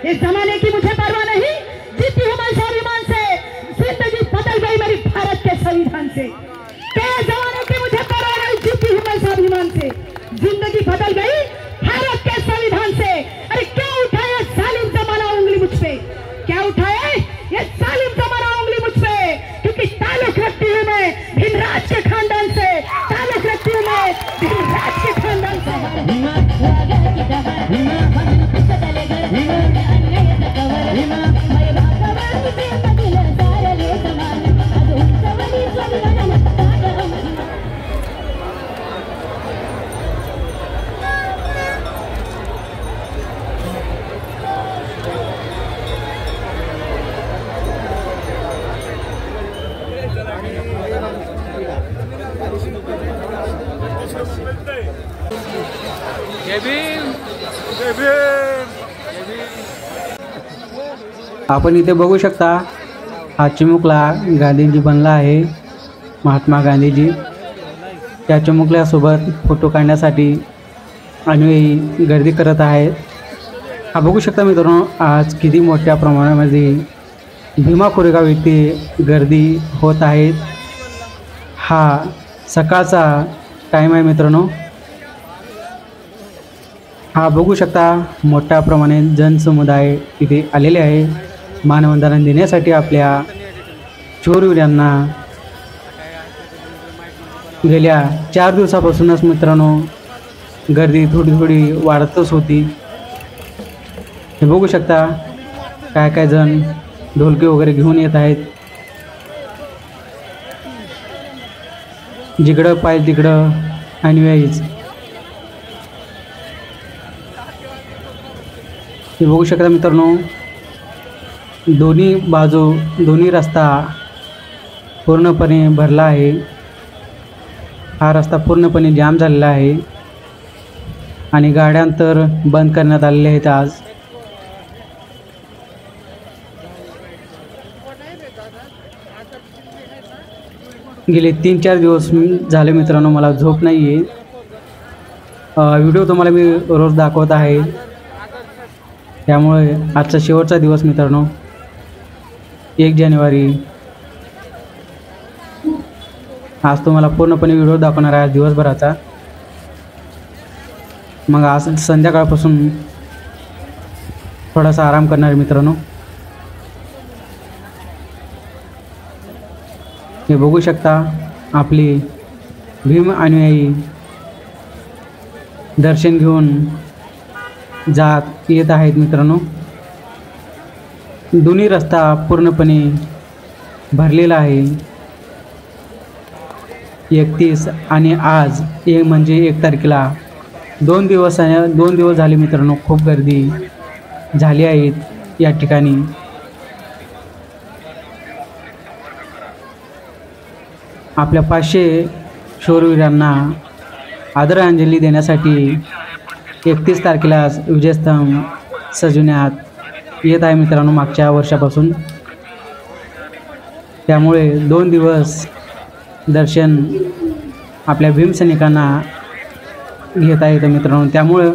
इस जमाने की मुझे परवाह नहीं, जीती हूँ मैं स्वाभिमान से, जिंदगी बदल गई मेरी भारत के संविधान से। इस जमाने की मुझे परवाह नहीं, जीती हूँ मैं स्वाभिमान से, जिंदगी बदल गई भारत के संविधान से। अरे क्या उठाया जालिम जमाना उंगली मुझ पे, क्या उठाया ये जालिम जमाना उंगली मुझ पे, क्योंकि ताल्लुक रखती हूँ मैं भीमराज के खानदान से, ताल्लुक रखती हूँ मैं भीमराज के खानदान से। आपण इथे बघू शकता हा चिमुकला गांधीजी बनला आहे, महात्मा गांधीजी। त्या चिमुकल्यासोबत फोटो काढण्यासाठी अनुयायी गर्दी करत आहेत। हा बघू शकता मित्रांनो, आज किती मोठ्या प्रमाणामध्ये भीमा कोरेगाव येथे गर्दी होत आहेत। हा सकाळचा टाईम आहे मित्रांनो। हा बघू शकता मोठ्या प्रमाणात जनसमुदाय इथे आलेले आहे मानवंदना देण्यासाठी आपल्या शूरवीरांना। गेल्या 4 दिवसापासूनच मित्रांनो गर्दी थोडी वाढतच होती। हे बघू शकता काय जण ढोलके वगैरे घेऊन येत आहेत। जिकडं पाय तिकडं अनुयायीच। हे बघू शकता मित्रांनो, दोन्ही बाजू दोन्ही रस्ता पूर्णपणे भरला आहे। हा रस्ता पूर्णपणे जाम झालेला आहे आणि गाड्या तर बंद करण्यात आलेल्या आहेत आज। गेले 3-4 दिवस झाले मित्रांनो मला झोप नाही आहे। व्हिडिओ तुम्हाला मी रोज दाखवत आहे, त्यामुळे आजचा शेवटचा दिवस मित्रांनो 1 जानेवारी। आज तुम्हाला पूर्णपणे व्हिडिओ दाखवणार आहे दिवसभराचा। मग आज संध्याकाळपासून थोडासा आराम करणार मित्रांनो। हे बघू शकता आपली भीम अनुयायी दर्शन घेऊन जात येत आहेत मित्रांनो। दोन्ही रस्ता पूर्णपणे भरलेला आहे। 31 आणि आज म्हणजे 1 तारखेला 2 दिवस झाले मित्रांनो खूप गर्दी झाली आहे या ठिकाणी। आपल्या 500 शूरवीरांना आदरांजली देण्यासाठी 31 तारखेला विजयस्तंभ सजवण्यात येत आहे मित्रांनो मागच्या वर्षापासून। त्यामुळे 2 दिवस दर्शन आपल्या भीमसैनिकांना घेता येतं मित्रांनो, त्यामुळे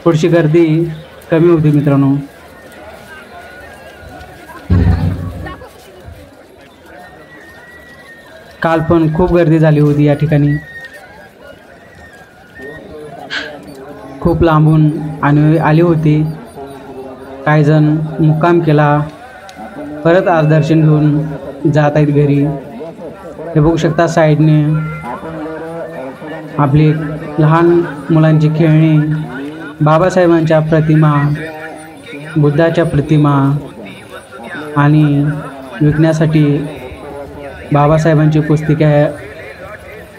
थोडीशी गर्दी कमी होती मित्रांनो। काल पण खूप गर्दी झाली होती या ठिकाणी। खूप लांबून आले होते, काही जण मुक्काम केला, परत आज दर्शन घेऊन जात आहेत घरी। हे बघू शकता साईडने आपली लहान मुलांची खेळणी, बाबासाहेबांच्या प्रतिमा, बुद्धाच्या प्रतिमा आणि विकण्यासाठी बाबासाहेबांची पुस्तिका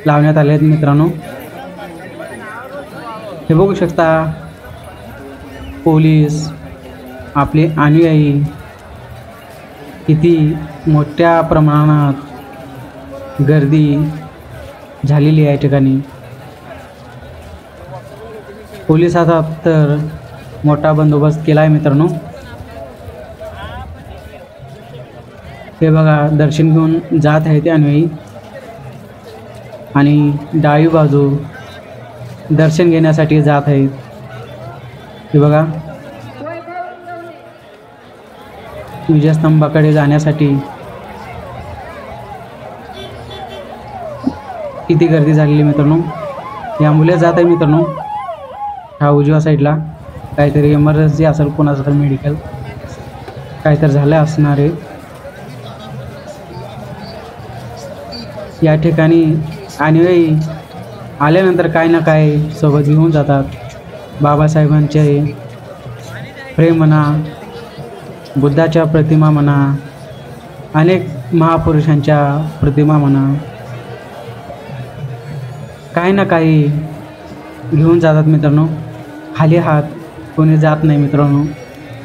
लावण्यात आले आहेत मित्रांनो। हे बघू शकता पोलीस आपले अनुयायी किती मोठ्या प्रमाणात गर्दी झालेली आहे ठिकाणी। पोलिसांचा तर मोठा बंदोबस्त केला आहे मित्रांनो। हे बघा दर्शन घेऊन जात आहेत अनुयायी आणि डावी बाजू दर्शन घेण्यासाठी जात आहेत। हे बघा विजयस्तंभाकडे जाण्यासाठी किती गर्दी झालेली मित्रांनो. या मुले जात आहे मित्रांनो. हा उजव्या साईडला काहीतरी इमर्जन्सी असेल, कोणाचं तर मेडिकल काहीतरी झालं असणार आहे. या ठिकाणी अनुयायी आल्यानंतर काय ना काय सोबत घेऊन जातात. बाबासाहेबांचे प्रेम म्हणा, बुद्धाच्या प्रतिमा म्हणा, अनेक महापुरुषांच्या प्रतिमा म्हणा, काही ना काही घेऊन जातात मित्रांनो. खाली हात कोणी जात नाही मित्रांनो.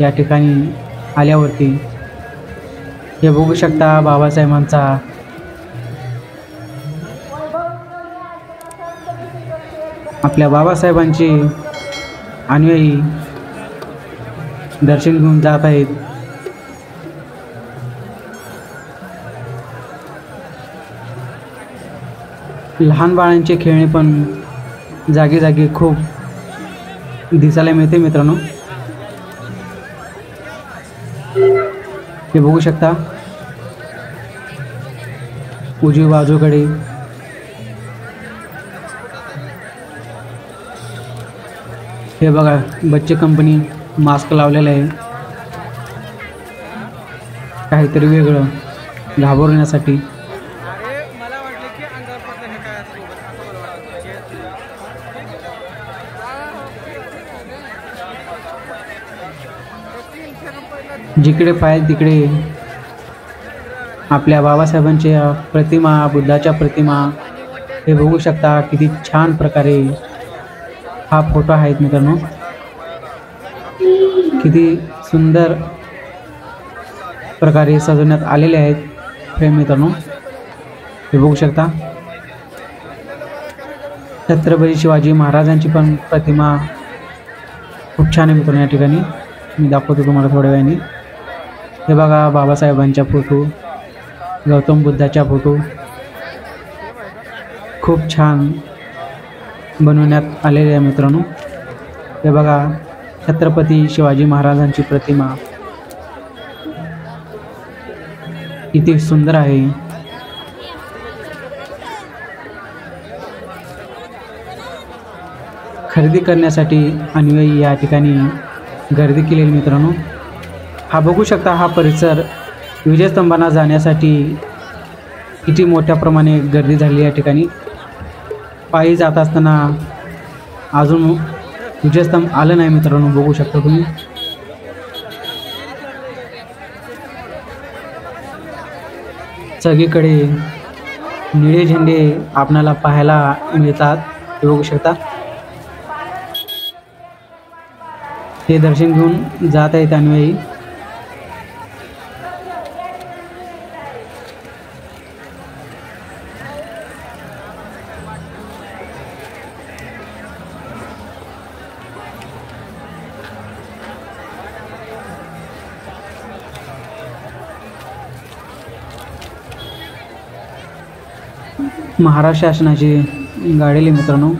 या ठिकाणी आल्यावरती हे बघू शकता बाबासाहेबांचा आपल्या बाबासाहेबांची अनुयायी दर्शन घेऊन जात आहेत. लहान बाळांचे खेळणे पण जागी जागी खूप दिसायला मिळते मित्रांनो. हे बघू शकता उजवी बाजूकडे हे बघा बच्चे कंपनी मास्क लावलेला आहे, काहीतरी वेगळं घाबरण्यासाठी. जिकडे पाहिजे तिकडे आपल्या बाबासाहेबांच्या प्रतिमा, बुद्धाच्या प्रतिमा हे बघू शकता. किती छान प्रकारे हा फोटो आहेत मित्रांनो. किती सुंदर प्रकारे सजवण्यात आलेले आहेत फ्रेम मित्रांनो. हे बघू शकता. छत्रपती शिवाजी महाराजांची पण प्रतिमा खूप छान आहे मित्रांनो. या ठिकाणी मी दाखवतो तुम्हाला थोड्या वेळाने. हे बघा बाबासाहेबांच्या फोटो, गौतम बुद्धाच्या फोटो खूप छान बनवण्यात आलेले आहे मित्रांनो. हे बघा छत्रपती शिवाजी महाराजांची प्रतिमा किती सुंदर आहे. खरेदी करण्यासाठी अनुयायी या ठिकाणी गर्दी केलेली मित्रांनो. हा बघू शकता हा परिसर विजयस्तंभांना जाण्यासाठी किती मोठ्या प्रमाणे गर्दी झाली या ठिकाणी. पायी जात असताना अजून विजयस्तंभ आलं नाही मित्रांनो. बघू शकता तुम्ही. सगळीकडे निळे झेंडे आपणाला पाहायला मिळतात. हे बघू शकता. हे दर्शन घेऊन जात आहेत अनुयायी. महाराष्ट्र शासनाची गाडीली मित्रांनो.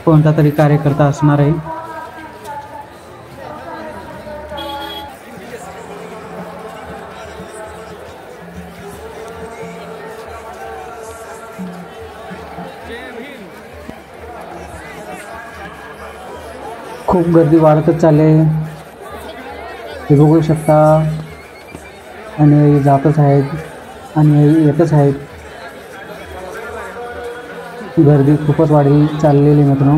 कोणता तरी कार्यकर्ता असणार आहे. खूप गर्दी वाढतच चालले. हे बघू शकता. आणि जातच आहेत आणि येतच आहेत. गर्दी खूपच वाढली चाललेली मित्रांनो.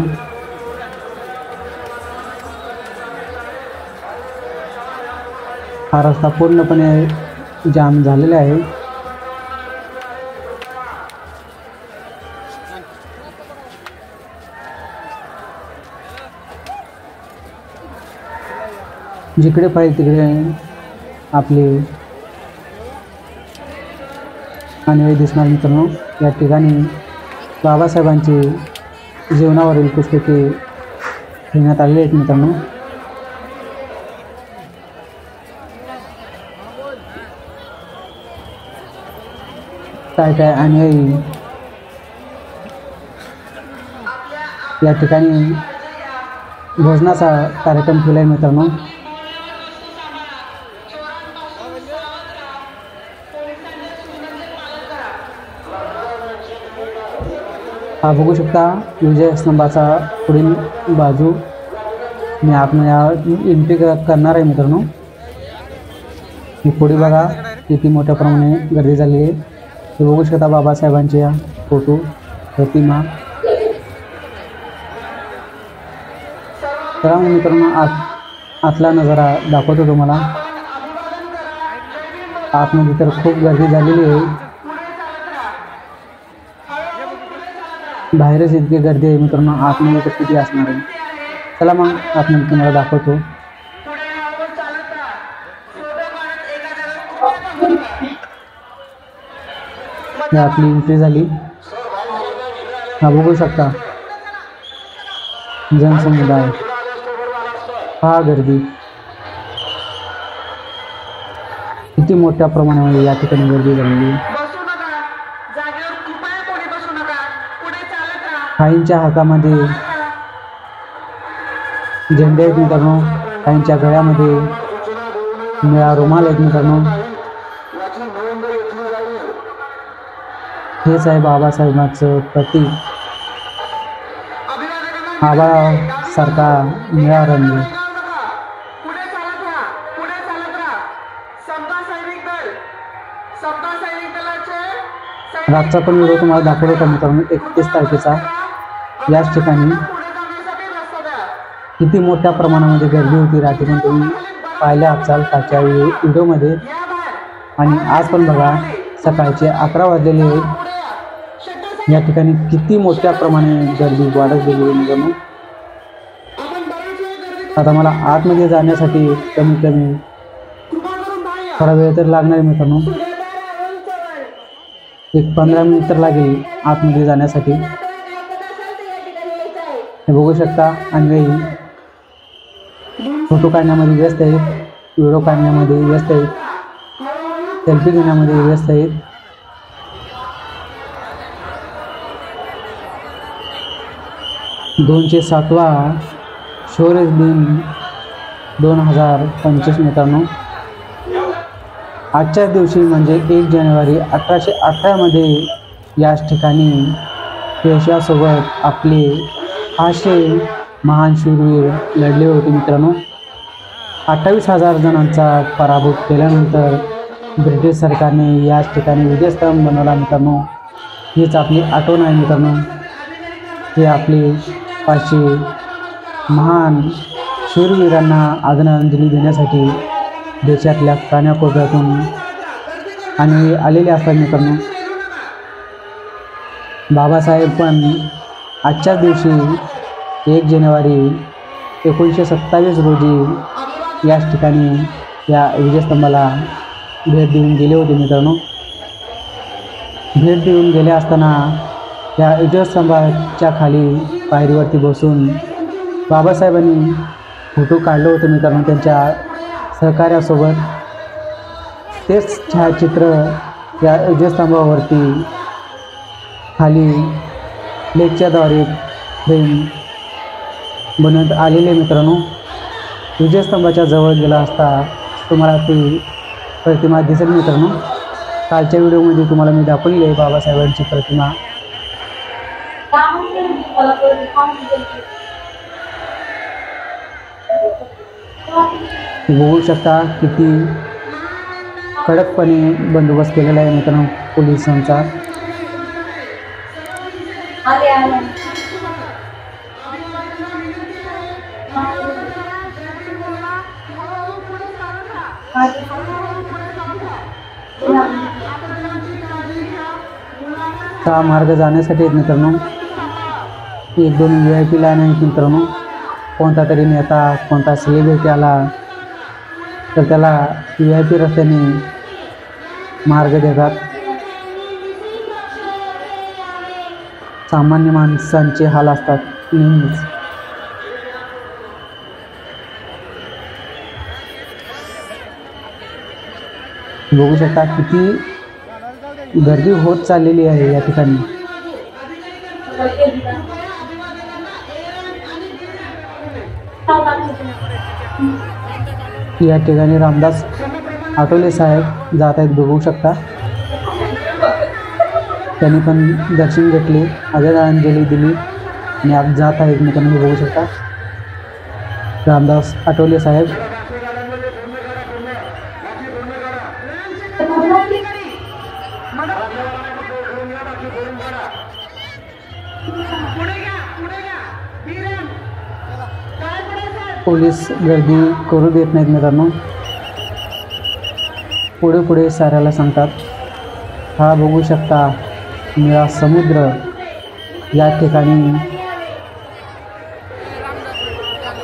हा रस्ता पूर्णपणे जाम झालेला आहे. जिकडे पाहिजे तिकडे आपले अनुयायी दिसणार मित्रांनो. या ठिकाणी बाबासाहेबांची जीवनावरील पुस्तके ठेवण्यात आलेली आहेत मित्रांनो. काय काय अनुयायी या ठिकाणी भोजनाचा कार्यक्रम केला आहे मित्रांनो. हा बघू शकता विजय स्तंभाचा पुढील बाजू मी आपण या एंट्री करणार आहे मित्रांनो। ही पुढे बघा किती मोठ्या प्रमाणे गर्दी झालेली आहे। हे बघू शकता बाबासाहेबांचे फोटो प्रतिमा। तर मित्रांनो आतला नजारा दाखवतो तुम्हाला। आतमध्ये तर खूप गर्दी झालेली आहे, बाहेरच इतकी गर्दी आहे मित्रांनो, आतमध्ये तर किती असणार आहे। चला मग आतमध्ये तुम्हाला दाखवतो। आपली एंट्री झाली। हा बघू शकता जनसमुदाय, हा गर्दी किती मोठ्या प्रमाणामध्ये या ठिकाणी गर्दी झालेली। काहींच्या हातामध्ये झेंडे आहेत मित्रांनो, काहींच्या गळ्यामध्ये निळा रुमाल आहेत मित्रांनो। हेच आहे बाबासाहेबांचं प्रतीक, आभाळासारखा निळा रंग। रातचा पण व्हिडिओ तुम्हाला दाखवला होता मित्रांनो 31 तारखेचा। याच ठिकाणी किती मोठ्या प्रमाणामध्ये गर्दी होती रात्री पण तुम्ही पाहिल्या असाल कालच्या व्हिडिओमध्ये। आणि आज पण बघा सकाळचे 11 वाजलेले आहेत, या ठिकाणी किती मोठ्या प्रमाणे गर्दी वाढत गेली मित्रांनो। आता मला आतमध्ये जाण्यासाठी कमीत कमी थोडा वेळ तर लागणार आहे मित्रांनो, एक 15 मिनिट तर लागेल आतमध्ये जाण्यासाठी। हे बघू शकता आणि फोटो काढण्यामध्ये व्यस्त आहेत, व्हिडिओ काढण्यामध्ये व्यस्त आहेत, सेल्फी घेण्यामध्ये व्यस्त आहेत। दोनशे 7वा शौर्य दिन 2025 मित्रांनो। आजच्याच दिवशी म्हणजे 1 जानेवारी 1818 याच ठिकाणी पेशव्यासोबत आपले 500 महान शूरवीर लढले होते मित्रांनो। 28,000 जणांचा पराभूत केल्यानंतर ब्रिटिश सरकारने याच ठिकाणी विजयस्तंभ बनवला मित्रांनो। हीच आपली आठवण आहे मित्रांनो, हे आपले 500 महान शूरवीरांना आदरांजली देण्यासाठी देशातल्या कानाकोपऱ्यातून आणि आलेले असतात मित्रांनो। बाबासाहेब पण आजच्याच दिवशी 1 जानेवारी 1927 रोजी याच ठिकाणी या विजयस्तंभाला भेट देऊन गेले होते मित्रांनो। भेट देऊन गेले असताना या विजयस्तंभाच्या खाली पायरीवरती बसून बाबासाहेबांनी फोटो काढलं होतं मित्रांनो त्यांच्या सहकार्यासोबत। तेच छायाचित्र या विजयस्तंभावरती खाली लेखच्याद्वारे फ्रेम बनवण्यात आलेले मित्रांनो। विजयस्तंभाच्या जवळ गेला असता तुम्हाला ती प्रतिमा दिसेल मित्रांनो। कालच्या व्हिडिओमध्ये तुम्हाला मी दाखवलेली आहे बाबासाहेबांची प्रतिमा। बघू शकता किती कडकपणे बंदोबस्त केलेला आहे मित्रांनो पोलिसांचा। हा मार्ग जाण्यासाठी मित्रांनो 1-2 VIP लाईन आहेत मित्रांनो। कोणता तरी नेता कोणता सेलिब्रिटी आला तर त्याला VIP रस्त्याने मार्ग देतात। सामान्य माणसांचे हाल असतात नेहमीच। बघू शकता किती गर्दी होत चाललेली आहे या ठिकाणी। या ठिकाणी रामदास आठवले साहेब जात आहेत बघू शकता। त्यांनी पण दर्शन घेतले, आदरांजली दिली आणि आज जात आहेत मित्रांनो. बघू शकता रामदास आठवले साहेब. पोलीस गर्दी करू देत नाहीत मित्रांनो, पुढे पुढे साऱ्याला सांगतात. हा बघू शकता निळा समुद्र या ठिकाणी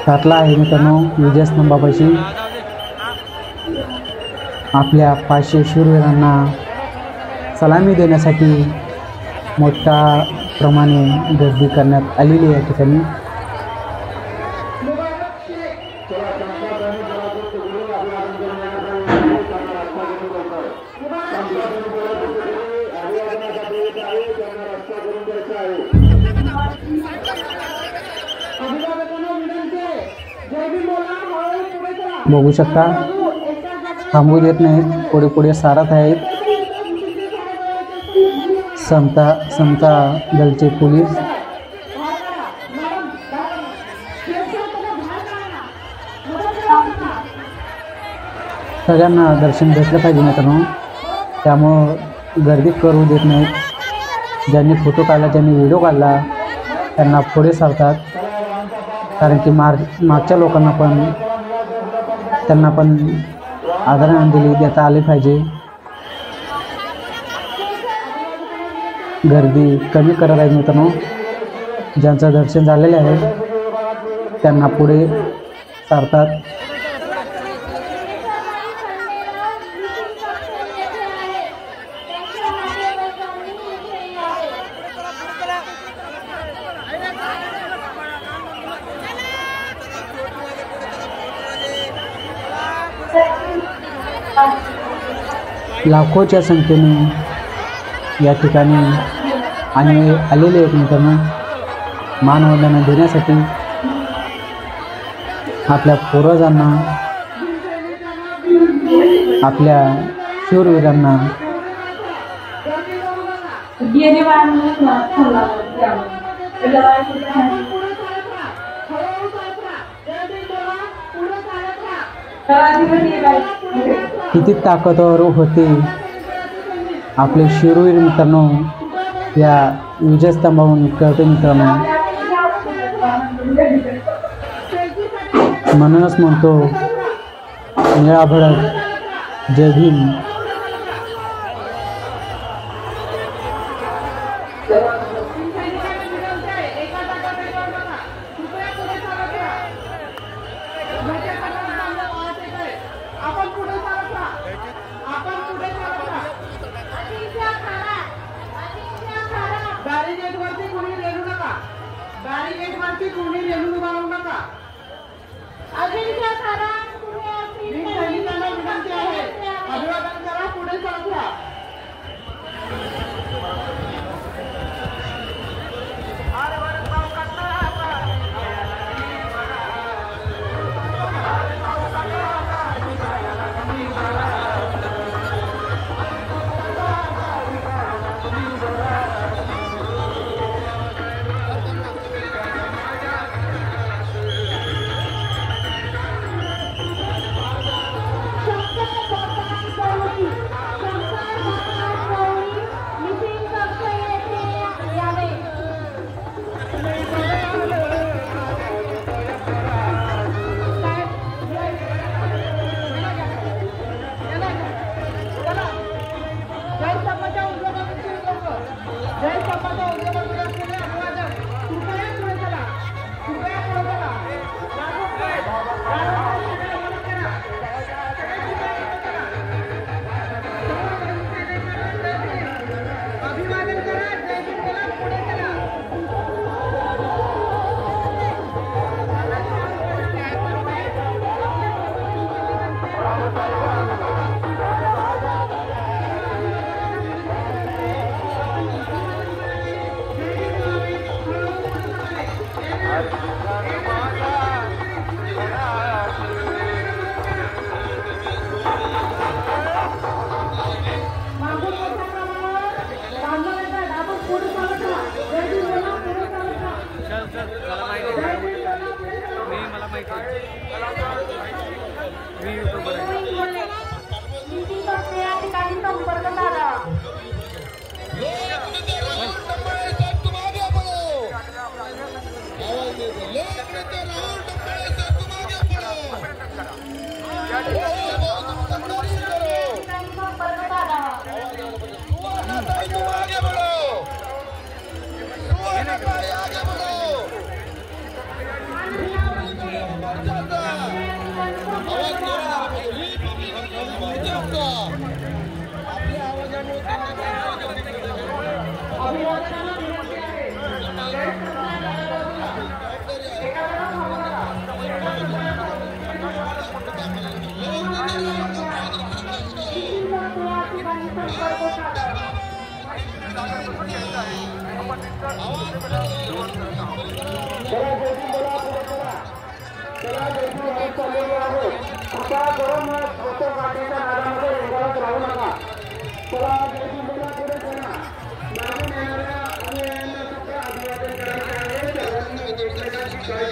घातला आहे मित्रांनो. विजयस्तंभापाशी आपल्या 500 शूरवीरांना सलामी देण्यासाठी मोठ्या प्रमाणे गर्दी करण्यात आलेली आहे या ठिकाणी. बघू शकता थांबू देत नाहीत, पुढे पुढे सारत आहेत समता दलचे पोलीस. सगळ्यांना दर्शन घेतलं पाहिजे मित्रांनो, त्यामुळं गर्दी करू देत नाहीत. ज्यांनी फोटो काढला, ज्यांनी व्हिडिओ काढला त्यांना पुढे सारतात, कारण की मागच्या लोकांना पण त्यांना पण आदरांजली देता आली पाहिजे. गर्दी कमी करत आहेत मित्रांनो. ज्यांचं दर्शन झालेले आहे त्यांना पुढे सारतात. लाखोच्या संख्येने या ठिकाणी आणि आलेले आहेत मित्रांनो मानवंदना देण्यासाठी. आपल्या पूर्वजांना, आपल्या शूरवीरांना किती ताकदवर होते आपले शूरवीर मित्रांनो या विजयस्तंभावरून कळते मित्रांनो. म्हणूनच म्हणतो निळा भडक जय भीम.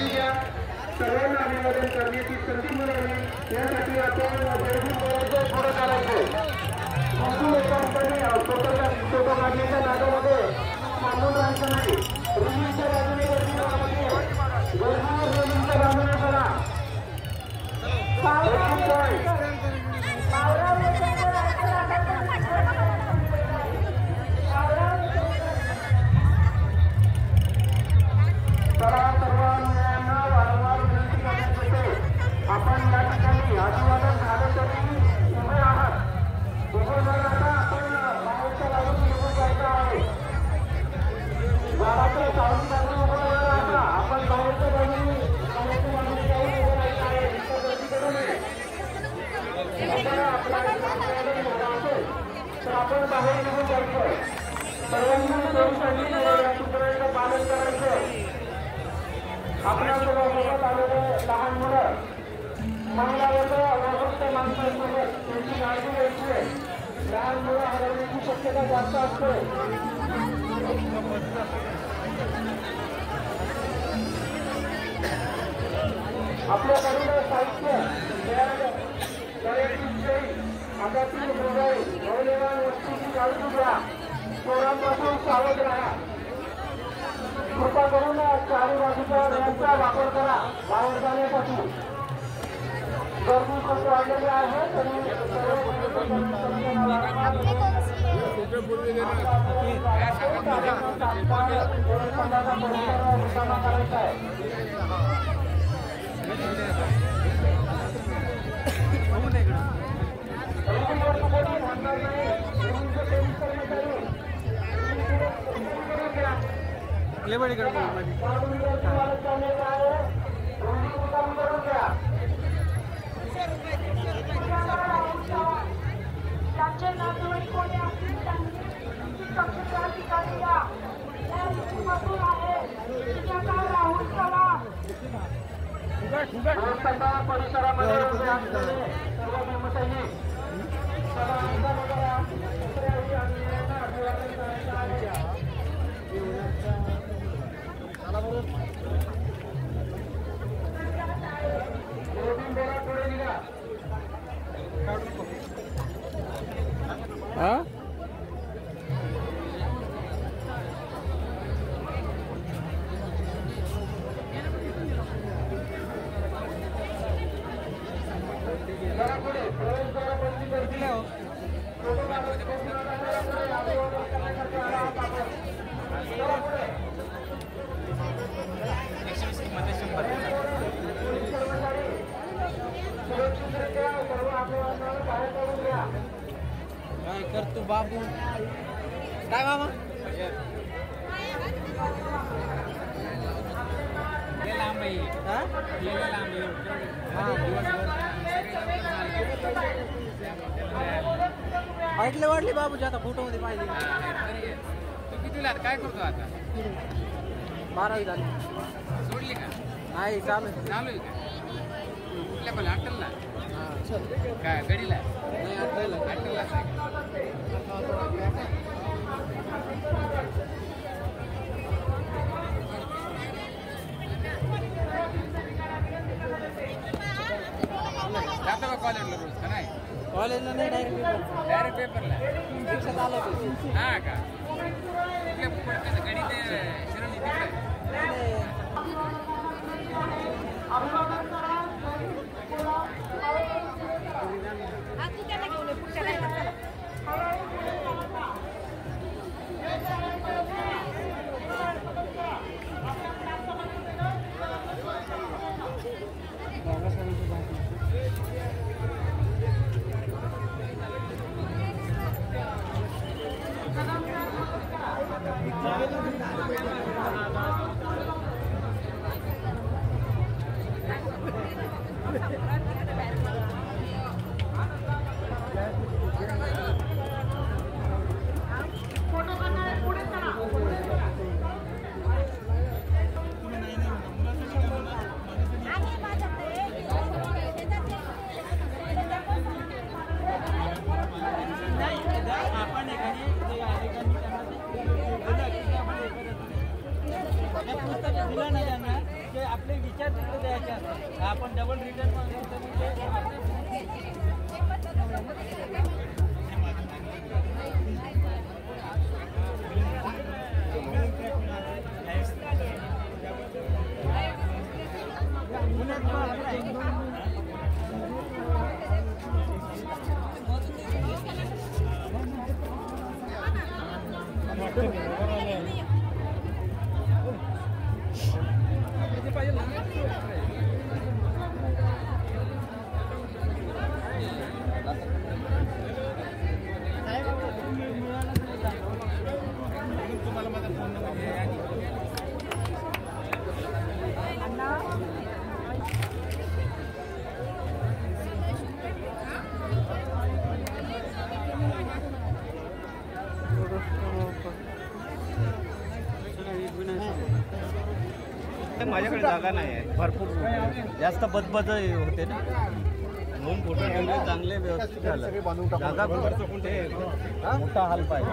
सर्वांना अभिवादन करण्याची संधी मिळाली यासाठी आपण पुढे करायचं फोटो काढण्याच्या नादामध्ये थांबून राहायचं नाही. रुलींच्या बाजूने रुलींच्या बाजूने करा. आपण या ठिकाणी अभिवादन झालं तरी उभे आहात. उभे न राहता आपण बाहेरच्या बाजूने निघून जायचं आहे. गावाच्या सावली बाजूने उभं न राहता आपण बाहेरच्या बाजूने जाऊन उभं राहायचं आहे. इतकं गर्दी करू नये. तर आपण बाहेर निघून जायचं. सर्वांनी या सूत्रांचं पालन करायचं. आपल्यासोबत आलेले लहान मुलं महिला वर्ग वरिष्ठ माणसांसोबत त्यांची काळजी घ्यायची आहे. लहान मुलं हरवण्याची शक्यता जास्त असते. आपल्याकडील साहित्य हातातील मोबाईल मौल्यवान वस्तूंची काळजी घ्या. चोरांपासून सावध राहा. कृपा करून चारी बाजूच्या रस्त्याचा वापर करा बाहेर जाण्यासाठी. गर्दी खूप वाढलेली आहे तरी करायचा आहे. त्यांचे नातेवाईक कोणी असतील त्यांची तक्रार ठिकाणी या मजूर आहे राहुल चव्हाण परिसरामध्ये उभे असलेले सर्व भीमसैनिक काय करतो बाबू काय मामा ऐकले वाटले बाबूजी आता फोटो मध्ये पाहिजे. तू कितीला काय करतो आता? 12वी झाली. सोडली का? नाही चालू चालू आहे का? कुठल्या पण अटलला काय गडीला नाही अटललाच आहे का? जातो का कॉलेजला रोज का नाही? कॉलेजला नाही डायरेक्ट पेपरला रिक्षा चालवतो. हा का? कुठल्या गडी ते शिरवली तिकडे आपले विचार तिकडे द्यायचे असतात. आपण डबल रिटर्न माझ्याकडे जागा नाही आहे, भरपूर जास्त बदबद होते ना, म्हणून फोटो ठेवले चांगले व्यवस्थित झालं. जागा ते मोठा हाल पाहिजे.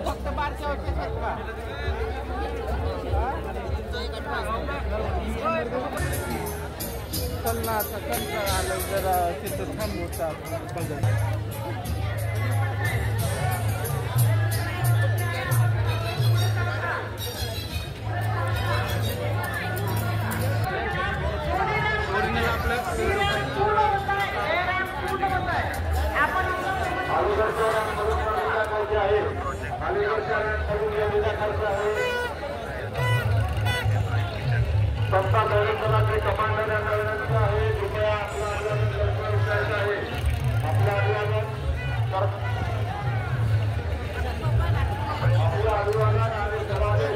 फक्त बारच्या चलना आता कंटाळा आलं, जरा तिथं थांबवता संस्था संरक्षणाचे कमांडर यांना विनंती आहे, कृपया आपलं अभिवादन विषयाचं आहे. आपलं अभिवादन आणि सभाने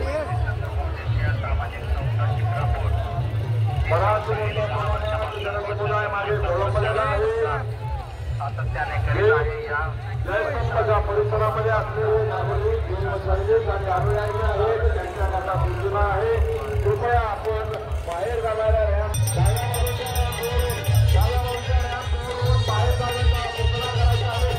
बराच मोठ्या प्रमाणात जनसमुदाय मागे सोडवलेला आहे. जयस्तंभाच्या परिसरामध्ये असलेले नागरिक देवशाहीत आणि अनुयायी आहेत, त्यांच्याकरता सूचना आहे, कृपया आपण बाहेर जाणाऱ्या रॅम्प बाहेर जाण्याचा सूचना करायचा आहे.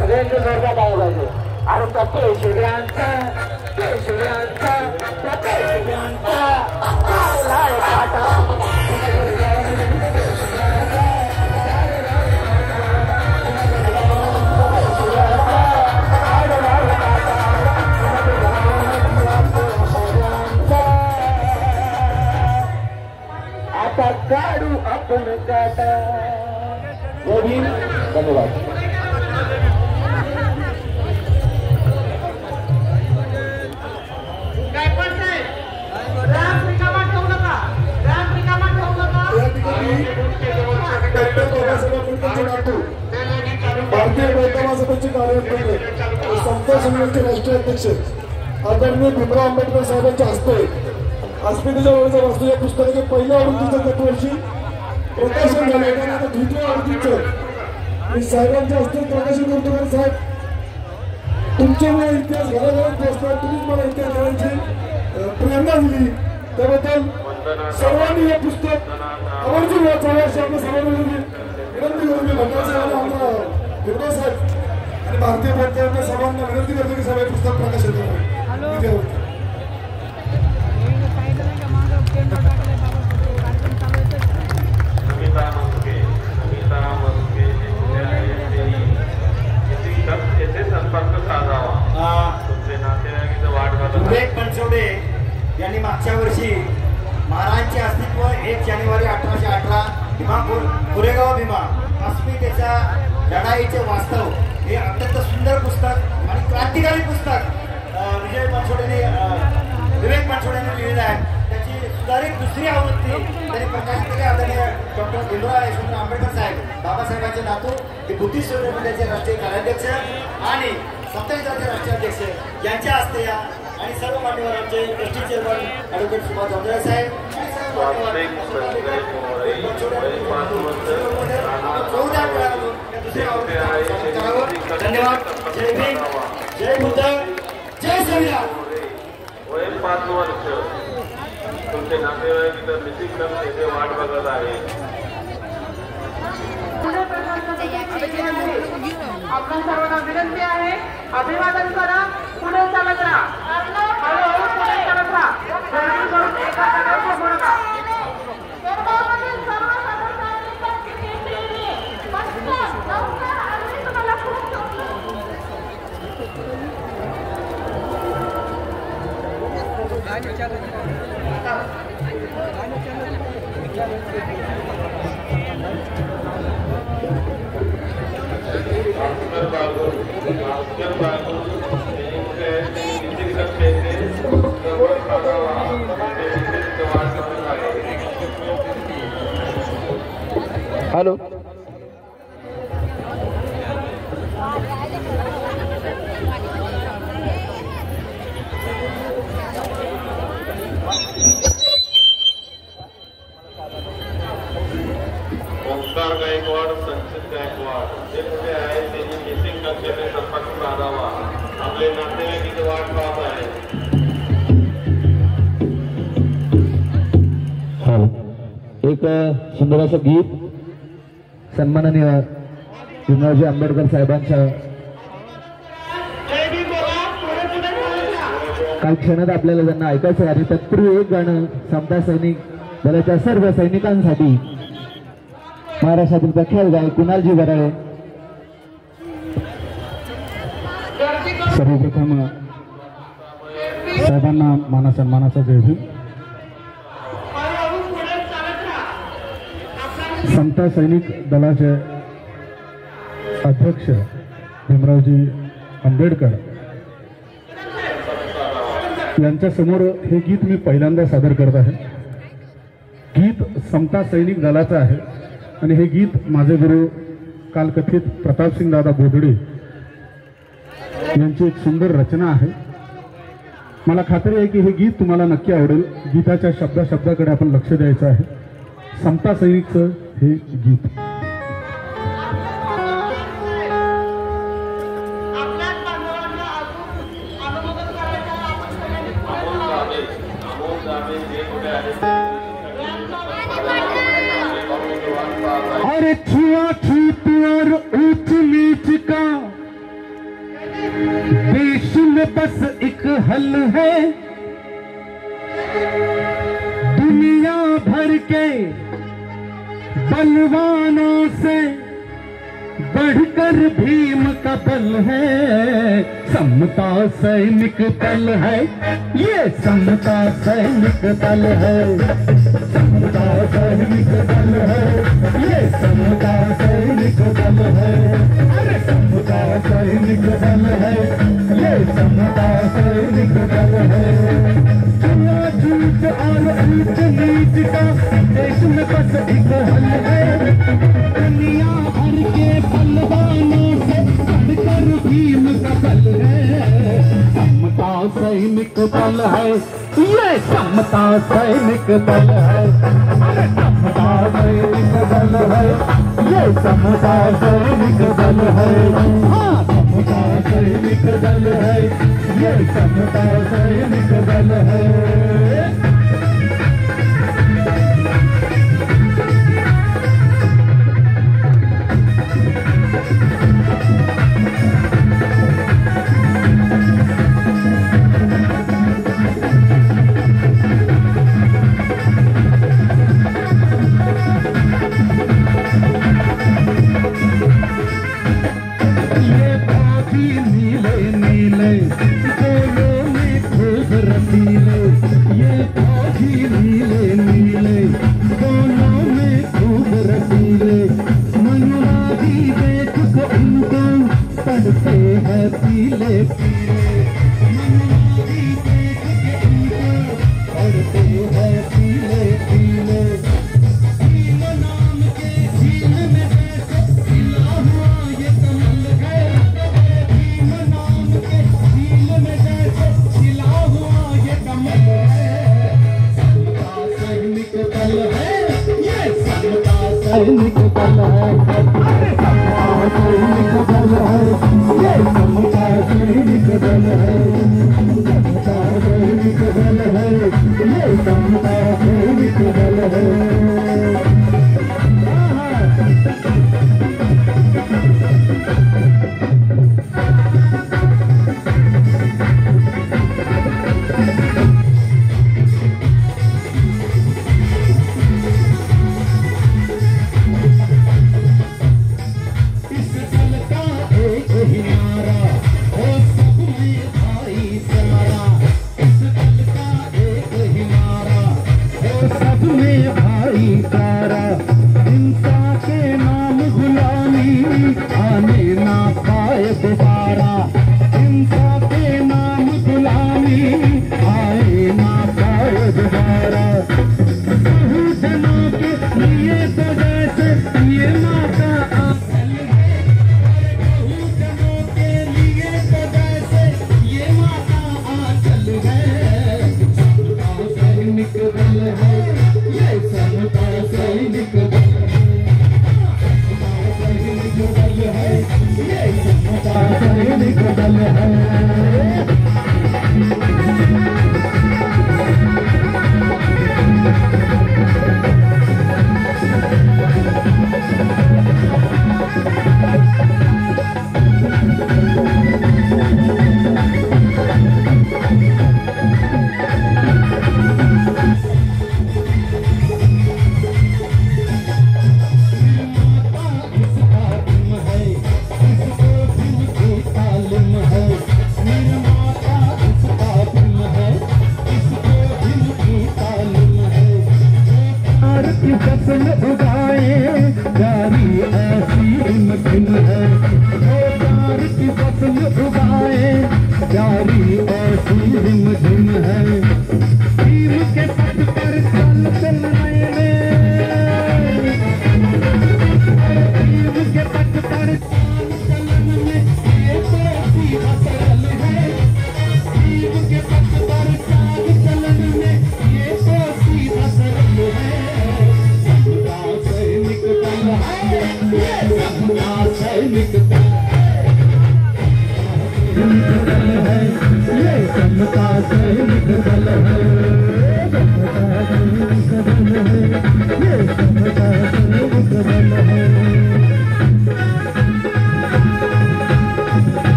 सगळ्यांचे जोरदार टाळ्या पाहिजे. आणि प्रत्येक शिबिरांचा आता काढू आपण काटा. धन्यवाद. भारतीय बौद्ध महासभेचे कार्यकर्ते समता संघाचे राष्ट्रीय अध्यक्ष आदरणीय भीमराव आंबेडकर साहेबांच्या हस्ते आस्मितेच्या वेळेच्या वास्तू या पुस्तकाच्या पहिल्या आवृत्तीचं गतवर्षी प्रकाशन झालं आणि आता द्वितीय आवृत्तीचं मी साहेबांच्या हस्ते प्रकाशन करतो. साहेब तुमच्यामुळे इतिहास घराघरात पोहोचला, तुम्हीच मला इतिहास घरांची प्रेरणा दिली, त्याबद्दल सर्वांनी हे पुस्तक आवर्जून वाचावं अशी आपल्या सर्वांनी विनंती करून मी भंडारसाहेबांना आमचा भीमराव साहेब आणि भारतीय बौद्धांना सर्वांना विनंती करतो की सगळे पुस्तक प्रकाशित करावे. विवेक बनसोडे यांनी मागच्या वर्षी महाराजांचे अस्तित्व 1 जानेवारी 1818 भीमा कोरेगाव भीमा अस्मितेच्या लढाईचे वास्तव हे अत्यंत सुंदर पुस्तक आणि क्रांतिकारी पुस्तक विवेक बनसोडेने लिहिलेलं आहे. त्याची सुधारित दुसरी आवृत्ती त्यांनी प्रकाशित केली. आदरणीय डॉक्टर भीमराव यशवंतराव आंबेडकर साहेब बाबासाहेबांचे नातू ते बुद्धिस्ट विद्यापीठाचे राष्ट्रीय कार्याध्यक्ष आणि सप्तहिताचे राष्ट्रीय अध्यक्ष यांच्या हस्ते या आणि सर्व मान्यवरांचे trustee chairman advocate Subhash Jondhale साहेब आणि सर्व धन्यवाद. जय भीम, जय बुद्ध, जय संविधान. वय 5 वर्ष तुमचे नातेवाईक इथं मिसिंग येथे वाट बघत आहे. आपण सर्वांना विनंती आहे, अभिवादन करा, पुढे चालत राहा, हळूहळू पुढे चालत राहा. गर्दी करून एका जागेवर थांबू नका. हॅलो. ओंकार गायकवाड, संचित गायकवाड जे कुठे आहे त्यांनी मिसिंग नसलेले संपर्क साधावा. आपले नातेवाईक इथे वाट पाहत आहे. एक सुंदर असं गीत सन्माननीय भीमरावजी आंबेडकर साहेबांच्या काही क्षणात आपल्याला त्यांना ऐकायचं आहे. तत्पूर्वी एक गाणं समता सैनिक दलाच्या सर्व सैनिकांसाठी महाराष्ट्रातील प्रख्यात गायक कुणालजी वराळे. सर्वप्रथम साहेबांना मानसन्मानाचा जय भीम. समता सैनिक दलाचे अध्यक्ष भीमरावजी आंबेडकर यांच्या समोर हे गीत मी पहिल्यांदा सादर करत आहे. गीत समता सैनिक दलाचं आहे आणि हे गीत माझे गुरु कालकथित प्रतापसिंग दादा बोधडे यांची एक सुंदर रचना आहे. मला खात्री आहे की हे गीत तुम्हाला नक्की आवडेल. गीताच्या शब्दाकडे आपण लक्ष द्यायचं आहे. समता सैनिकचं हे गीत. अरे छुआ छूत और ऊंच नीच का में बस एक हल है, दुनिया भर के बलवानों से बढ़कर भीम का बल है। समता सैनिक दल है, ये समता सैनिक दल है, समता सैनिक दल है, ये समता सैनिक दल है, अरे समता सैनिक दल है, ये समता सैनिक दल है। झूठ और ऊंच नीच का देश में बस एक हल है, दुनिया भर के बलवानों से बढ़कर भीम का बल है। समता सैनिक दल है, ये समता सैनिक दल है, अरे समता सैनिक दल है, ये समता सैनिक दल है, हाँ समता सैनिक दल है, ये समता सैनिक दल है।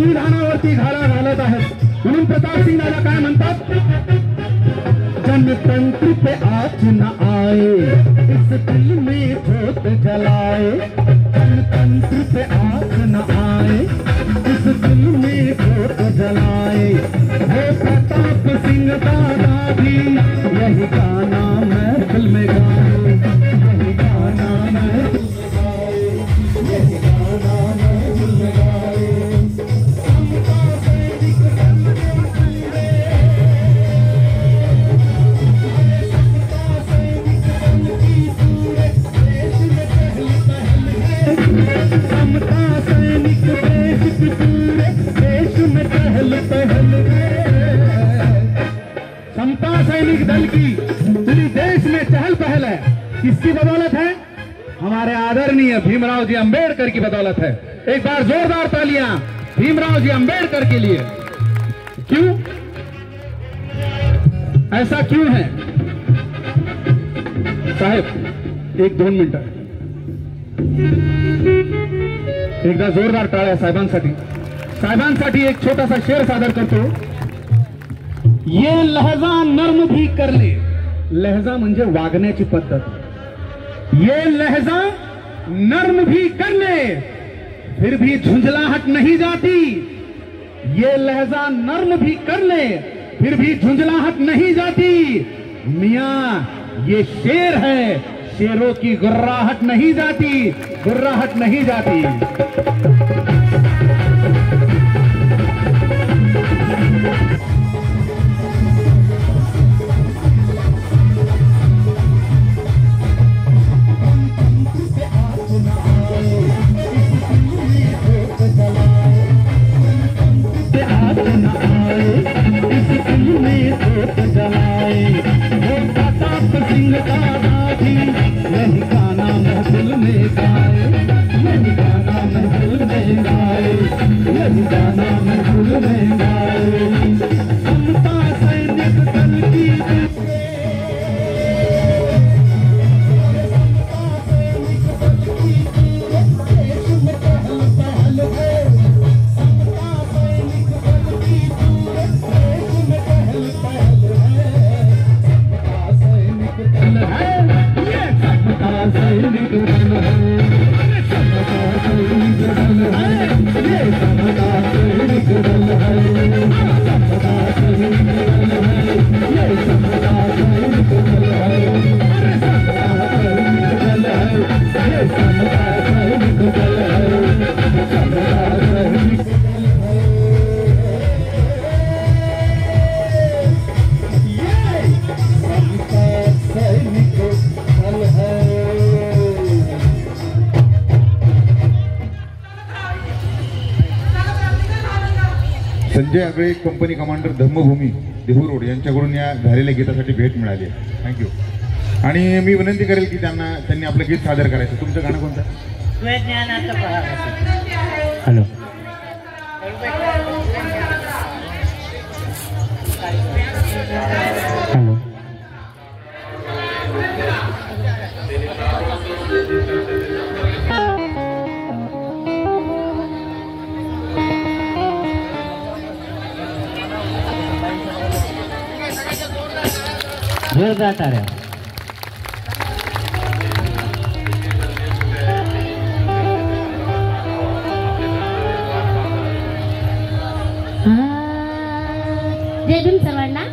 संविधानावरती घाला घालत आहेत. म्हणून प्रतापसिंग दादा काय म्हणतात, जनतंत्र पे आँच न आए इस दिल में जोत जलाए, जनतंत्र पे आँच न आए इस दिल में जोत जलाए। हे प्रताप सिंह दादा भी यही गाना महफिल में गाए, यही गाना महफिल में गाए, यही गाना महफिल में गाए। समता सैनिक देश की पूरे देश में चहल पहल है, समता सैनिक दल की पूरी देश में चहल पहल है। किसकी बदौलत है? हमारे आदरणीय भीमराव जी अंबेडकर की बदौलत है। एक बार जोरदार तालियां भीमराव जी अंबेडकर के लिए। क्यों ऐसा क्यों है साहेब? एक 2 मिनिटं एकदा जोरदार टाळ्या साहेबांसाठी। साहेबांसाठी एक छोटासा शेर सादर करतो। ये लहजा नर्म भी कर ले, लहजा म्हणजे वागण्याची पद्धत। ये लहजा नर्म भी कर ले फिर भी झुंझलाहट नहीं जाती, ये लहजा नर्म भी कर ले फिर भी झुंझलाहट नहीं जाती। मियां ये शेर है, शेरों की गुर्राहट नहीं जाती, गुर्राहट नहीं जाती। सिंह दादा भी यही गाना महफिल में गाए, यही गाना महफिल में गाए, यही गाना महफिल में गाए। समता सैनिक दल की देश में चहल पहल है, समता सैनिक दल की देश में चहल पहल है। दल है ये समता सैनिक दल है, समता सैनिक दल है, ये समता सैनिक दल है, समता सैनिक दल है, ये समता सैनिक दल है, अरे समता सैनिक दल है, ये समता सैनिक दल है, समता सैनिक दल है, ये समता सैनिक दल है। संजय आगळे company commander Dhammabhumi Dehu road यांच्याकडून या झालेल्या गीतासाठी भेट मिळाली आहे। थँक्यू। आणि मी विनंती करेल की त्यांनी आपलं गीत सादर करायचं। तुमचं गाणं कोणतं? हॅलो हॅलो जोरदार टाळ्या। जय भीम सर्वांना।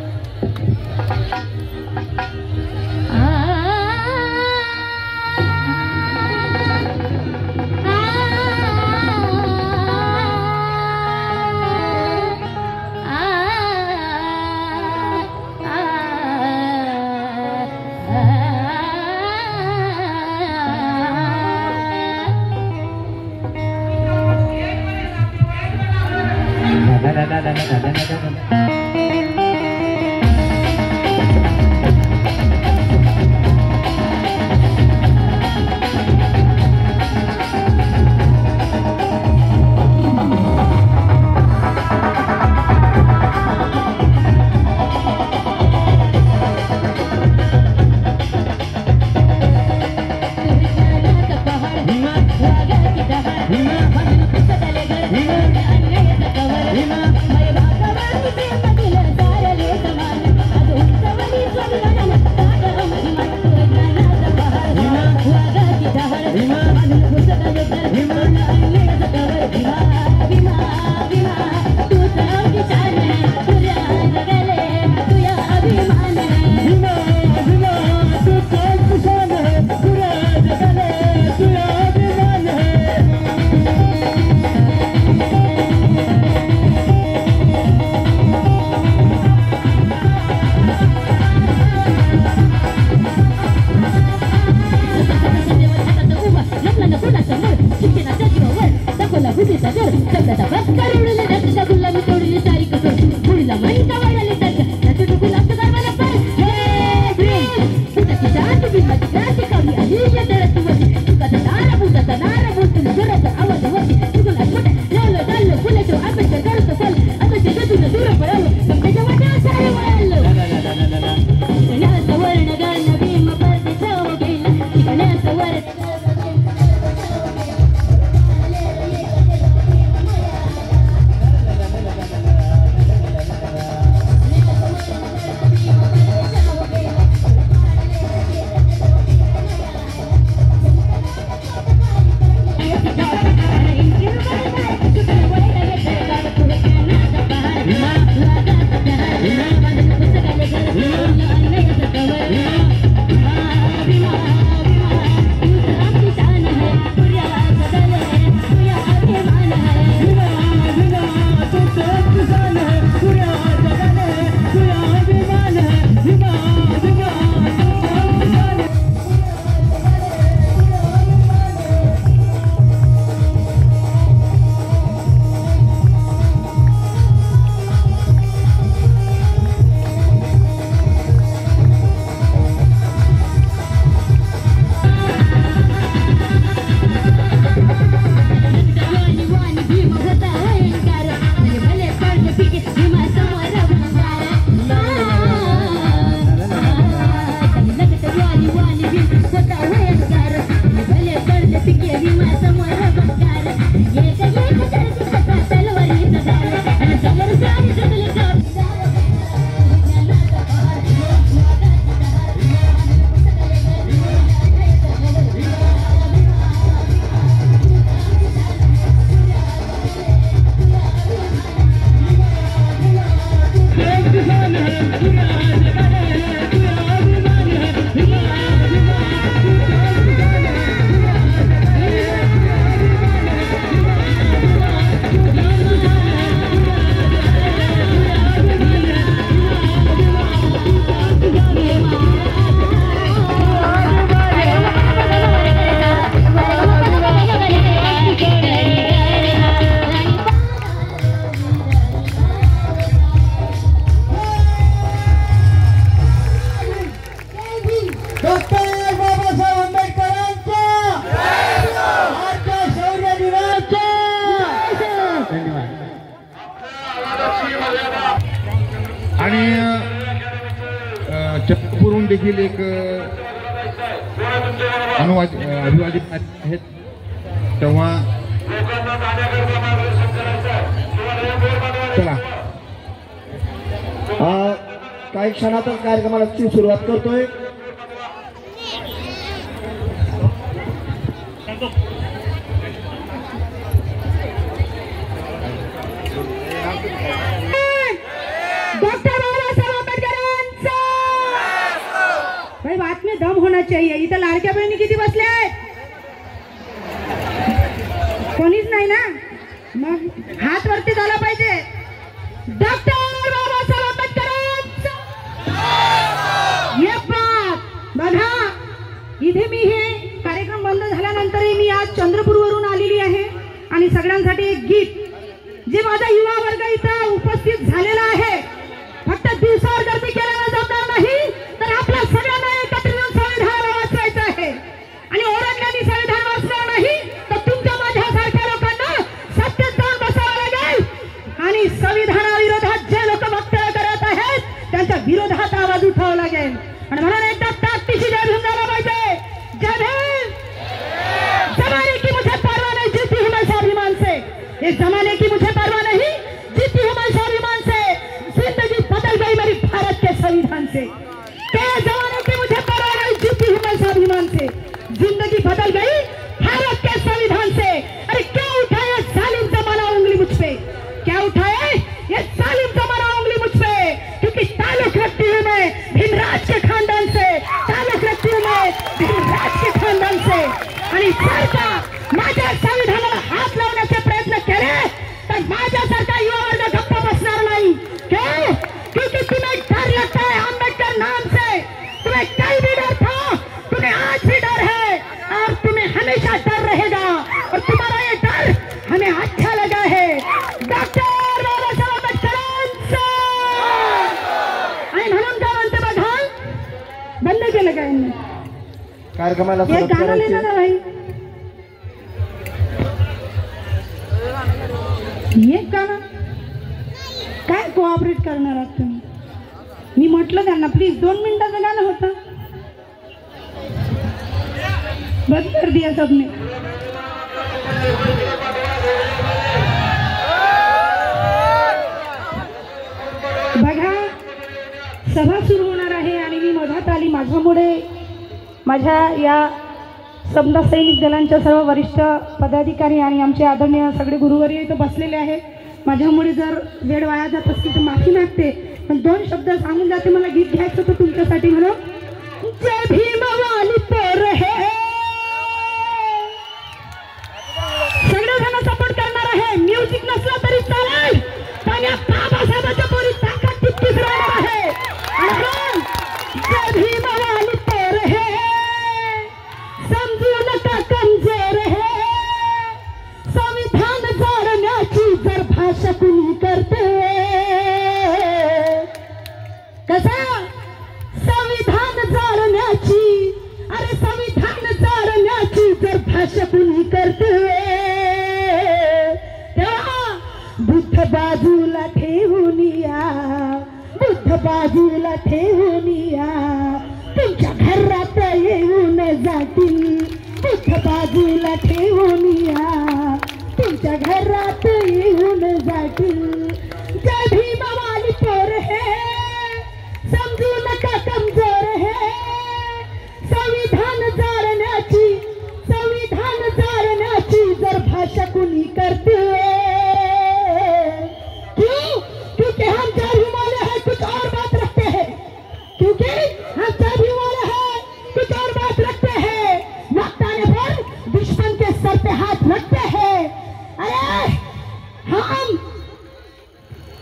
आणि चक्रपूरहून देखील एक अभिवादित आहेत. तेव्हा चला काही क्षणातच कार्यक्रमाला सुरुवात करतोय. भाई बात में दम होना चाहिए. इथं लाडक्या बहिणी किती बसल्या आहेत? कोणीच नाही ना. मग हात वरती झाला पाहिजे. डॉक्टर बाबासाहेब आंबेडकरांचा बघा. इथे मी हे कार्यक्रम बंद झाल्यानंतरही मी आज चंद्रपूरवरून आलेली आहे आणि सगळ्यांसाठी एक गीत जे माझा युवा वर्ग इथं उपस्थित झालेला आहे. फक्त दिवसावर गर्दी केल्यानं जमणार नाही, तर आपल्या सगळ्यांना एकत्र येऊन संविधानाला वाचवायचं आहे. आणि ओरडल्याने संविधान वाचणार नाही तर तुमच्या माझ्यासारख्या लोकांना सत्तेत जाऊन बसावं लागेल. आणि संविधानाविरोधात जे लोक वक्तव्य करत आहेत त्यांच्या विरोधात आवाज उठावा लागेल. आणि म्हणून एकदा ताकदीशी जय भीम झाला पाहिजे. जय भीम. जमाने की मुझे परवाह नहीं, जीती हूं मैं स्वाभिमान से. इस जमाने की मुझे परवाह नहीं, जीती हूं मैं स्वाभिमान से. जिंदगी बदल गई मेरी भारत के संविधान से. तेरे जमाने की मुझे परवाह नहीं, जीती हूं मैं स्वाभिमान से. जिंदगी बदल गई भारत के संविधान से. अरे क्या उठाया जालिम जमाना उंगली मुझ पे? क्या उठाए ये जालिम जमाना उंगली मुझ पे? क्योंकि ताल्लुक रखती हूँ मैं भीमराज के खानदान से. ताल्लुक रखती हूँ मैं भीमराज के खानदान से. आणि जर का माझ्या संविधानाला हात लावण्याचे प्रयत्न केले तर माझ्यासारखा युवा वर्ग गप्प बसणार नाही. क्यों? क्योंकि तुम्हें डर लगता है अम्बेडकर नाम से. तुम्हें कल भी डर था, तुम्हें आज भी डर है और तुम्हें हमेशा डर रहेगा. और तुम्हारा ये डर हमें अच्छा लगा है. डॉक्टर बाबासाहेब आंबेडकरांचा. आणि म्हणून काय म्हणते बघा, बंद केलं काय यांनी कार्यक्रमाला एक गाणं लिहिलं ना भाई. एक गाणं काय कोऑपरेट करणार आहात तुम्ही? मी म्हटलं त्यांना प्लीज 2 मिनिटाचं गाणं होतं. बंद कर दिया सबने. बघा सभा सुरू होणार आहे आणि मी मधात आली. माझ्यामुळे माझ्या या समता सैनिक दलांच्या सर्व वरिष्ठ पदाधिकारी आणि आमचे आदरणीय सगळे गुरुवर्य इथं बसलेले आहेत. माझ्यामुळे जर वेळ वाया जात असतील तर माफी मागते, पण 2 शब्द सांगून जाते. मला गीत घ्यायचं होतं तुमच्यासाठी म्हणून. जय भीम वाली पोर है. सगळेजण सपोर्ट करणार आहे. म्युझिक नसलं तरी चालेल, पण या बाबासाहेबांच्या पोरी ताकद तितकीच राहणार आहे. जय भीम वाली पोर है, समजू नका कमजोर है. संविधान जाळण्याची जर भाषा कुणी करते. कसं संविधान जाळण्याची, अरे संविधान जाळण्याची जर भाषा कुणी करते तेव्हा बुद्ध बाजूला ठेवून या. बुद्ध बाजूला ठेवून या. तुमच्या घरात येऊन जातील. बुद्ध बाजूला ठेवून या. तुमच्या घरात येऊन जातील. जय भीम वाली पोर है, समजू नका कमजोर है. संविधान जाळण्याची, संविधान जाळण्याची जर भाषा कुणी करते. क्यों? क्योंकि हम जय भीम वाले हैं, कुछ और बात रखते हैं. क्योंकि हम जय भीम वाले हैं, कुछ और बात रखते हैं. वक्त आने पर दुश्मन के सर पे हाथ रखते हैं. अरे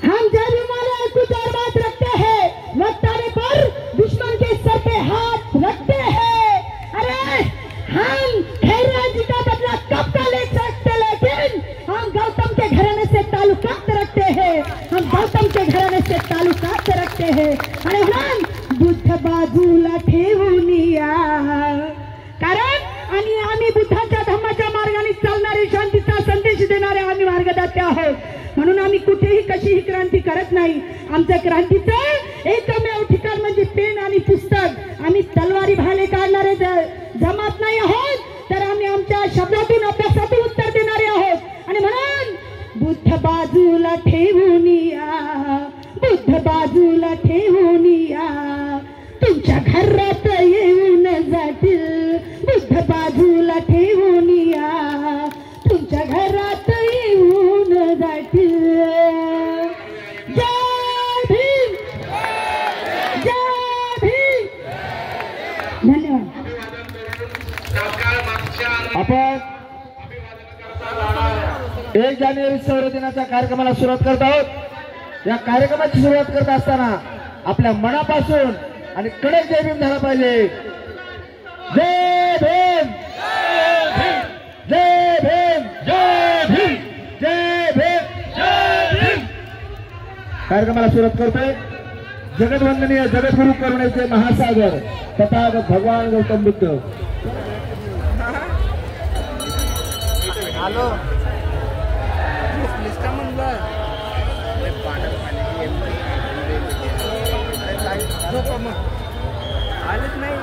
हम जय भीम वाले कुछ और बात रखते हैं. वक्त आने पर दुश्मन के सर पे हाथ रखते हैं. अरे हम खैरा जी का बदला कब का ले सकते, लेकिन हम गौतम के घराने से ताल्लुकात रखते हैं. हम गौतम के घराने से ताल्लुकात रखते हैं. आणि म्हणून बुद्ध बाजूला ठेवून या. कारण आणि आम्ही बुद्धाच्या धम्माच्या मार्गाने चालणारे, शांतीचा संदेश देणारे आम्ही मार्गदर्शक आहोत. म्हणून आम्ही कुठेही कशीही क्रांती करत नाही. आमच्या क्रांतीचं एकमेव ठिकाण म्हणजे पेन आणि पुस्तक. आम्ही तलवारी भाले काढणारे जमात नाही आहोत, तर आम्ही आमच्या शब्दातून अभ्यासातून उत्तर देणारे आहोत. आणि म्हणून बुद्ध बाजूला ठेवून या, बुद्ध बाजूला ठेवून या, तुमच्या घरात येऊन जातील. बुद्ध बाजूला ठेवून या, तुमच्या घरात येऊन जातील. जय भीम, जय भीम. धन्यवाद. आपण 1 जानेवारी सौर दिनाच्या कार्यक्रमाला सुरुवात करत आहोत. या कार्यक्रमाची सुरुवात करत असताना आपल्या मनापासून आणि कडक जय भीम झाला पाहिजे. जय भीम, जय भीम, जय भीम, जय भीम, जय भीम. कार्यक्रमाला सुरुवात करतोय जगतवंदनीय जगद्गुरु करुणेचे महासागर तथागत भगवान गौतम बुद्ध. हॅलो का म्हणलं आलेच नाही.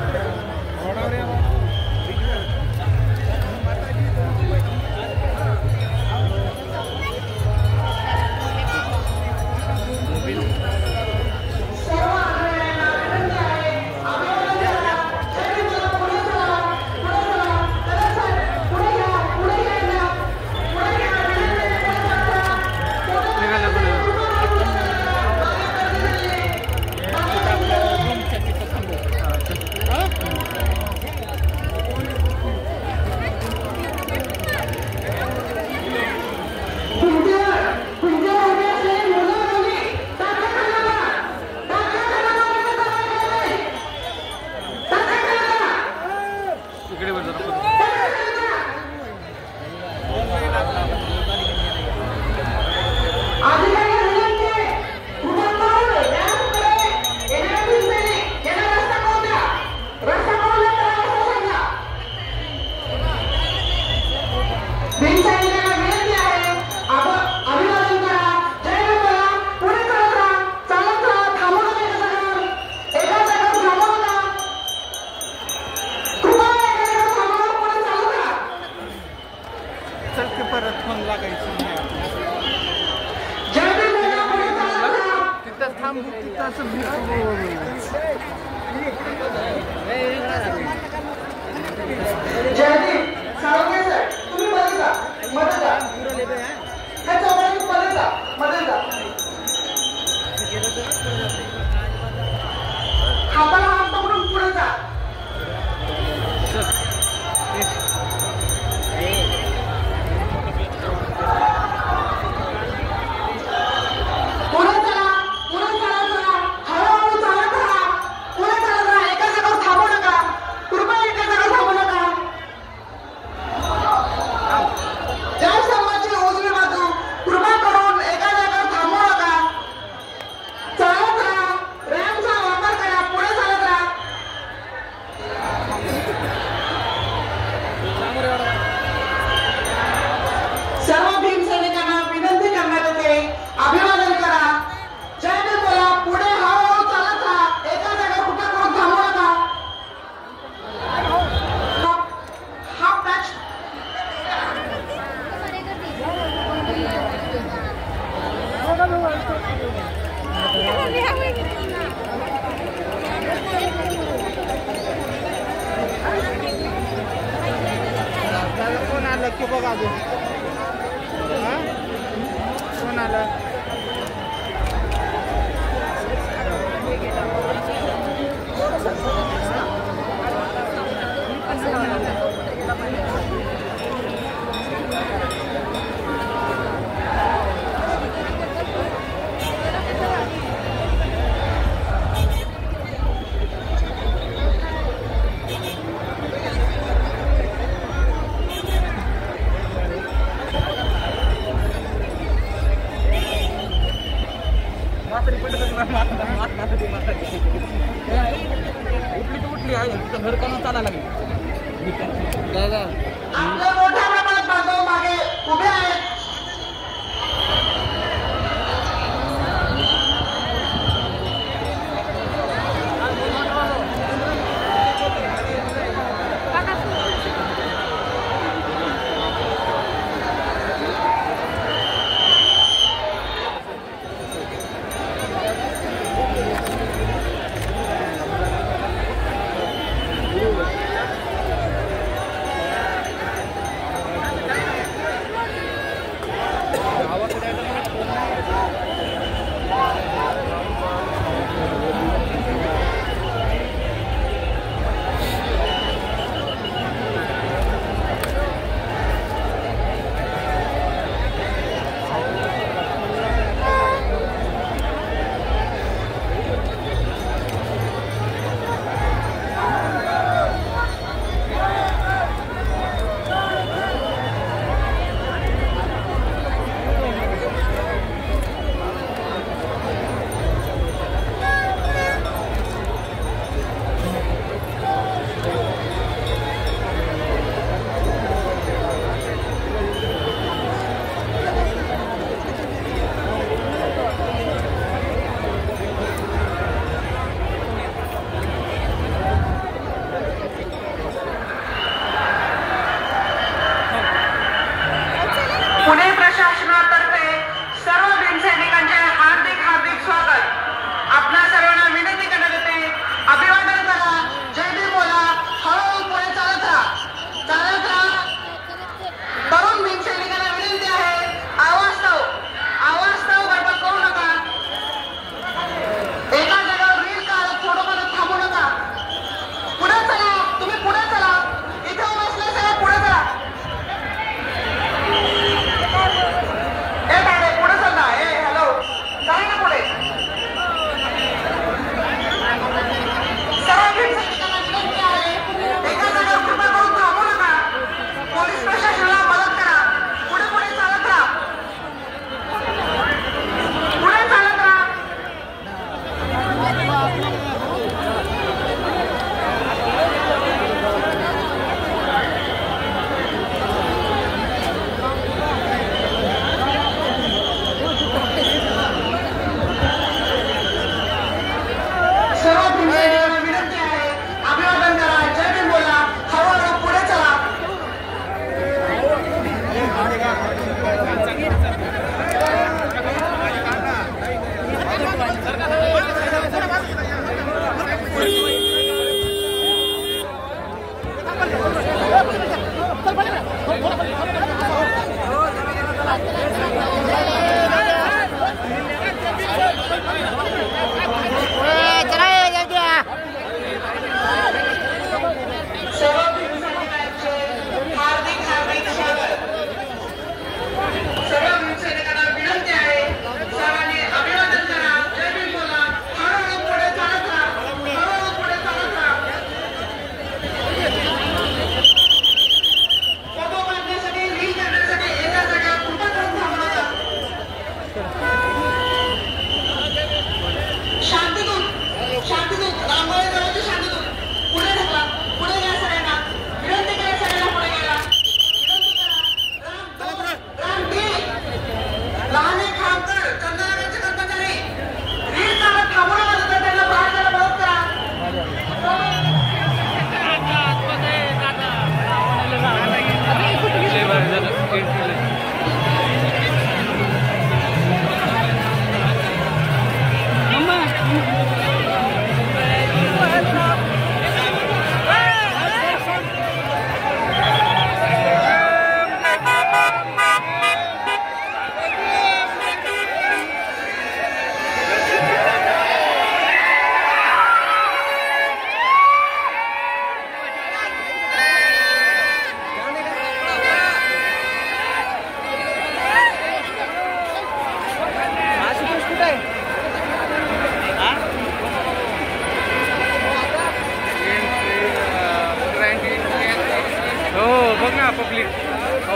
पब्लिक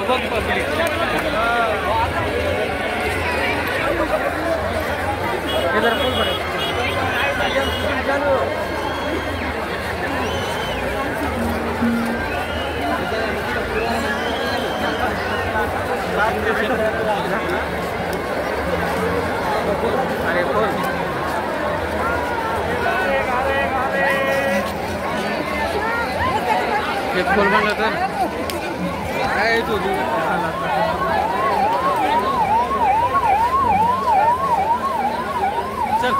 बघ पब्लिक इधर फुल बड़े अरे फुल एक फुल बनला तर काय तू चल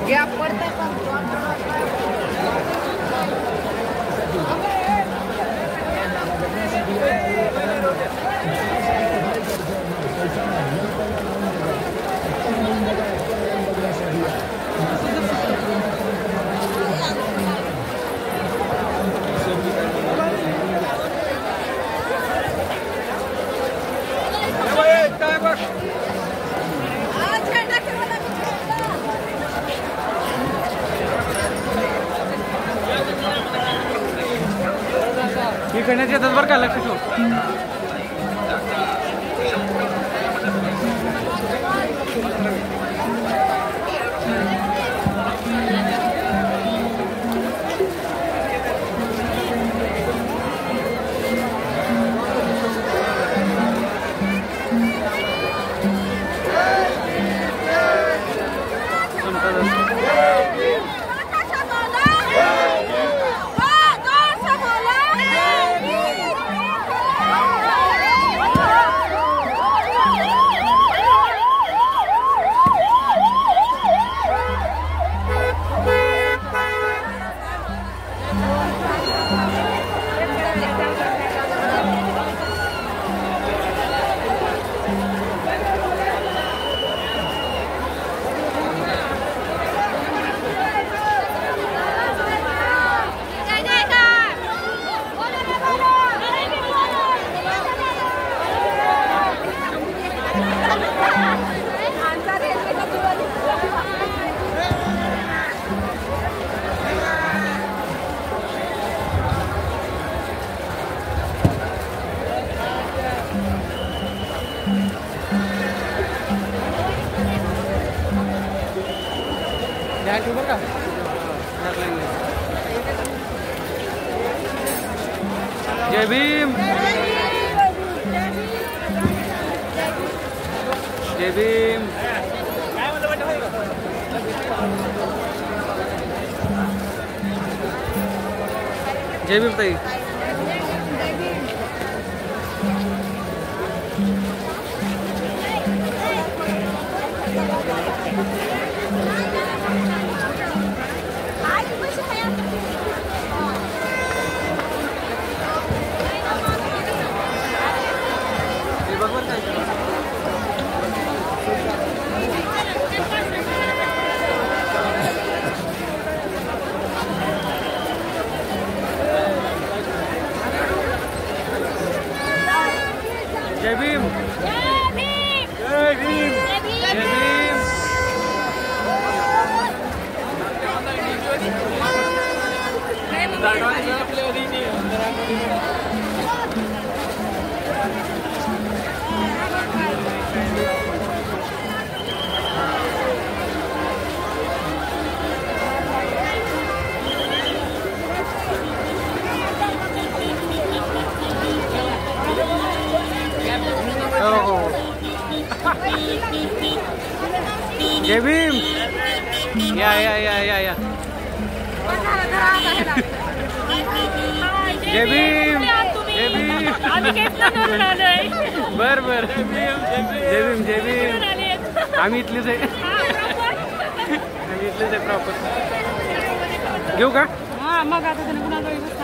गॅप पडता इकडण्यात येतात बरं का, लक्ष ठेव. जय भीम. जय भीम. जय भीम ताई. जय भीम. जय भीम. जय भीम. जय भीम. या या या या या. जय भीम. जय भीम. बर बर. जय भीम. जय भीम. आम्ही इथलेच आहे. आम्ही इथलेच आहे प्रॉपर. घेऊ का? हा मग आता